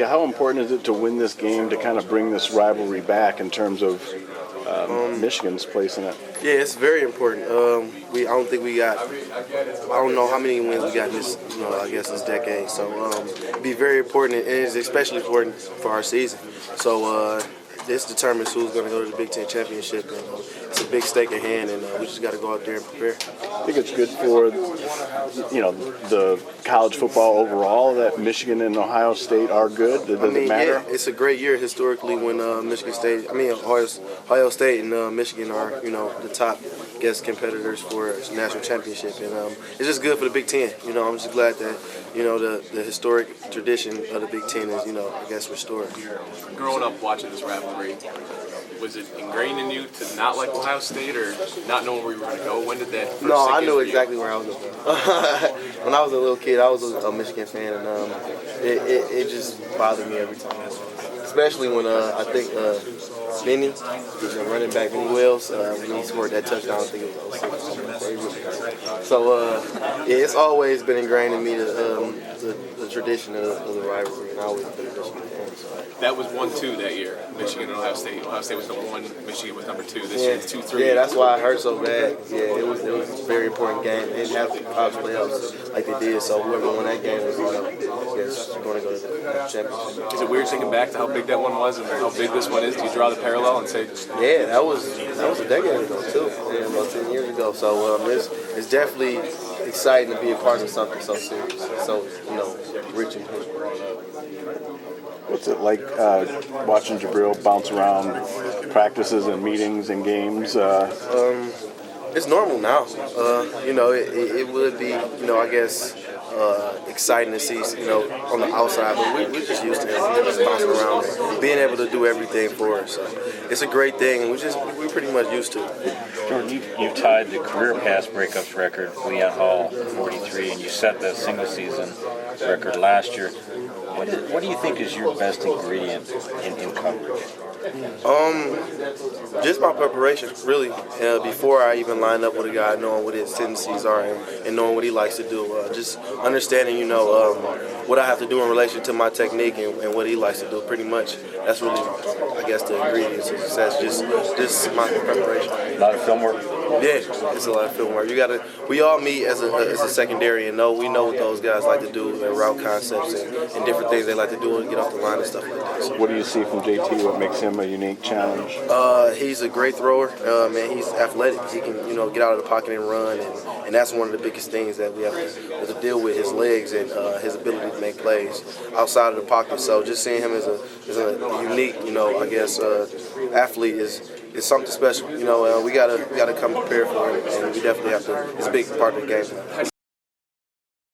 you, how important is it to win this game to kind of bring this rivalry back in terms of Michigan's place in it? Yeah, it's very important. I don't think we got. I don't know how many wins we got in this. I guess this decade. So it'd be very important, and it's especially important for our season. So this determines who's going to go to the Big Ten championship, and it's a big stake in hand, and we just got to go out there and prepare. I think it's good for the college football overall that Michigan and Ohio State are good. Does it matter? Yeah, it's a great year historically when Ohio State and Michigan are the top competitors for a national championship, and it's just good for the Big Ten. I'm just glad that the historic tradition of the Big Ten is restored. Growing up watching this rivalry, was it ingrained in you to not like Ohio State or not knowing where you were going to go? When did that first No, I sink knew in for exactly where I was going. When I was a little kid, I was a Michigan fan, and it just bothered me every time. Especially when I think Benny, the running back Benny Wells, when he scored that touchdown, I think it was 06. So it's always been ingrained in me the tradition of the rivalry, and I always been a Michigan fan. So. That was 1-2 that year, Michigan and Ohio State. Ohio State was number 1, Michigan was number 2. This year it's 2-3. Yeah, that's why it hurt so bad. Yeah, it was a very important game. They didn't have the college playoffs like they did, so whoever won that game was going to go to the championship. Is it weird thinking back to how big that one was and how big this one is? Do you draw the parallel and say? Yeah, that was a decade ago too. Yeah, about 10 years ago. So it's definitely exciting to be a part of something so serious, so rich and big. What's it like watching Jabril bounce around practices and meetings and games? It's normal now. It would be, exciting to see, on the outside, but we're just used to him just bouncing around and being able to do everything for us. So it's a great thing, and we're pretty much used to it. Jourdan, you tied the career pass breakups record, Leon Hall, 43, and you set the single season record last year. What do you think is your best ingredient in coverage? Just my preparation, really. Before I even line up with a guy, knowing what his tendencies are and knowing what he likes to do. Just understanding, what I have to do in relation to my technique and what he likes to do. Pretty much, that's really, the ingredients of success. Just my preparation. A lot of film work. Yeah, it's a lot of film work. We all meet as a secondary and we know what those guys like to do, their route concepts and different things they like to do and get off the line and stuff like that. So, what do you see from JT? What makes him a unique challenge? He's a great thrower. He's athletic. He can get out of the pocket and run, and that's one of the biggest things that we have to deal with, his legs and his ability to make plays outside of the pocket. So just seeing him as a unique, athlete is something special. We gotta come prepared for him, and we definitely have to. It's a big part of the game.